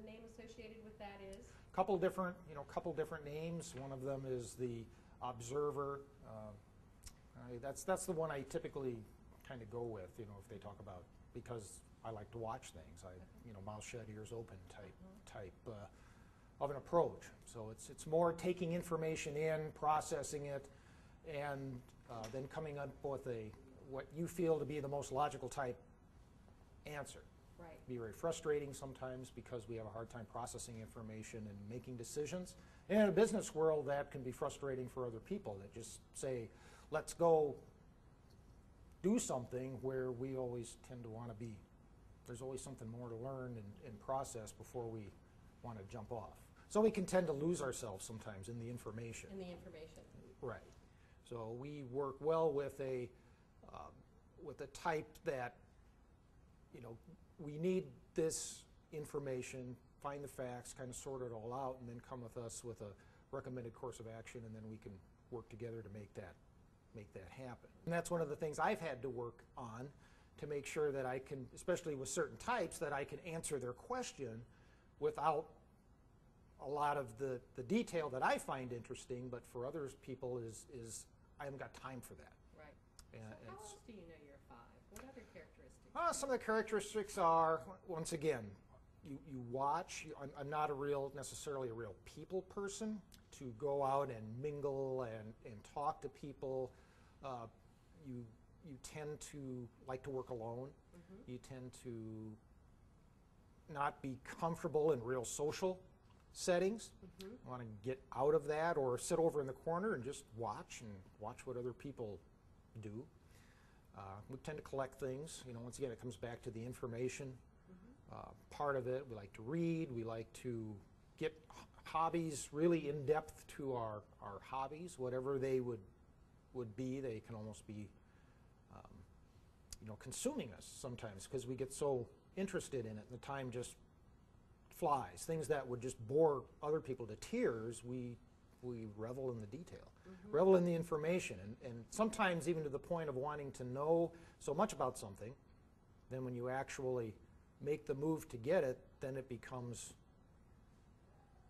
the name associated with that is? Couple different names. One of them is the observer. That's the one I typically kind of go with, if they talk about, because I like to watch things. Mouth shut, ears open type of an approach. So it's more taking information in, processing it, and then coming up with what you feel to be the most logical type answer. Right. Be very frustrating sometimes because we have a hard time processing information and making decisions. And in a business world, that can be frustrating for other people that just say, let's go do something, where we always tend to want to be. There's always something more to learn and process before we want to jump off. So we can tend to lose ourselves sometimes in the information. Right. So we work well with a type that, we need this information, find the facts, kind of sort it all out, and then come with us with a recommended course of action, and then we can work together to make that happen. And that's one of the things I've had to work on, to make sure that I can, especially with certain types, that I can answer their question without a lot of the detail that I find interesting, but for other people is I haven't got time for that. Right. So how else do you know you're a 5? What other characteristics? Some of the characteristics are, once again, you watch. I'm not necessarily a real people person, to go out and mingle and talk to people. You tend to like to work alone. Mm-hmm. You tend to not be comfortable in real social settings. Mm-hmm. You want to get out of that, or sit over in the corner and just watch what other people do. We tend to collect things. Once again, it comes back to the information. Mm-hmm. Part of it, we like to read. We like to get hobbies really in depth to our hobbies, whatever they would be. They can almost be consuming us sometimes, because we get so interested in it, and the time just flies. Things that would just bore other people to tears, we revel in the detail, mm-hmm. revel in the information, and sometimes even to the point of wanting to know so much about something. Then when you actually make the move to get it, then it becomes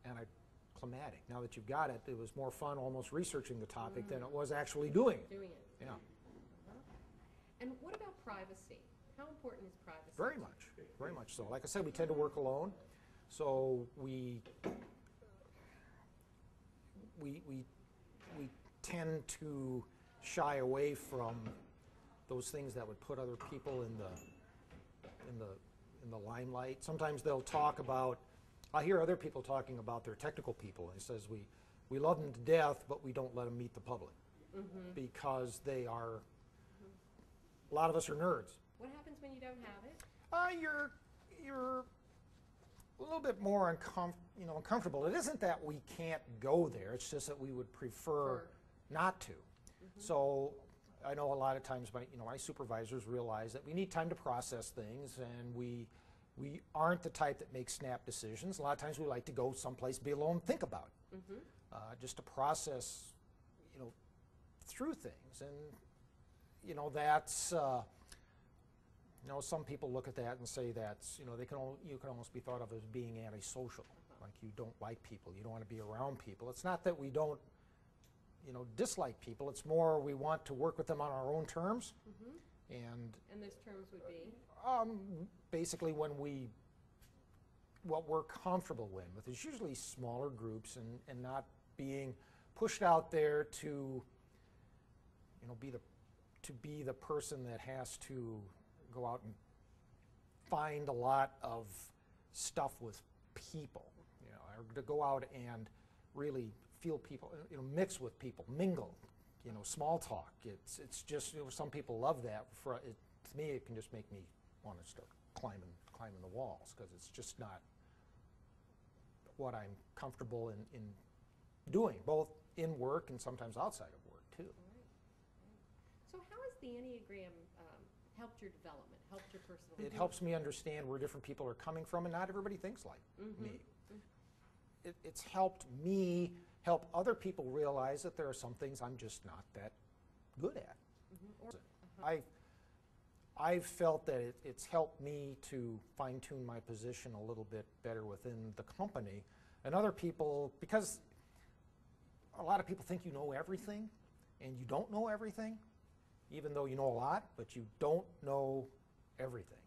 anticlimactic. Now that you've got it, it was more fun almost researching the topic than it was actually doing it. Yeah. And what about privacy? How important is privacy? Very much so. Like I said, we tend to work alone, so we tend to shy away from those things that would put other people in the limelight. Sometimes they'll talk about. I hear other people talking about their technical people, and it says we love them to death, but we don't let them meet the public, mm-hmm. because they are. A lot of us are nerds. What happens when you don't have it? You're a little bit more uncomfortable. It isn't that we can't go there. It's just that we would prefer not to. Mm-hmm. So I know a lot of times my supervisors realize that we need time to process things, and we aren't the type that makes snap decisions. A lot of times we like to go someplace, be alone, think about it, mm-hmm. Just to process, through things. And that's, some people look at that and say that's, you can almost be thought of as being antisocial, like you don't like people, you don't want to be around people. It's not that we don't, dislike people. It's more we want to work with them on our own terms. Mm-hmm. And those terms would be? Basically what we're comfortable with is usually smaller groups, and not being pushed out there to, be the person that has to go out and find a lot of stuff with people, or to go out and really feel people, mix with people, mingle, small talk. It's just, some people love that. To me, it can just make me want to start climbing the walls, because it's just not what I'm comfortable in doing, both in work and sometimes outside of work too. So how has the Enneagram helped your development, helped your personal It helps me understand where different people are coming from, and not everybody thinks like mm-hmm. me. Mm-hmm. It's helped me help other people realize that there are some things I'm just not that good at. Mm-hmm. I've felt that it's helped me to fine-tune my position a little bit better within the company. And other people, because a lot of people think you know everything, and you don't know everything, even though you know a lot, but you don't know everything.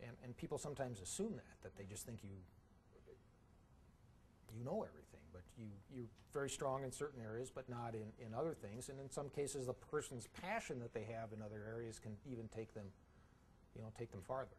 Right. And people sometimes assume that they just think you know everything, but you're very strong in certain areas, but not in other things. And in some cases, the person's passion that they have in other areas can even take them, take them farther.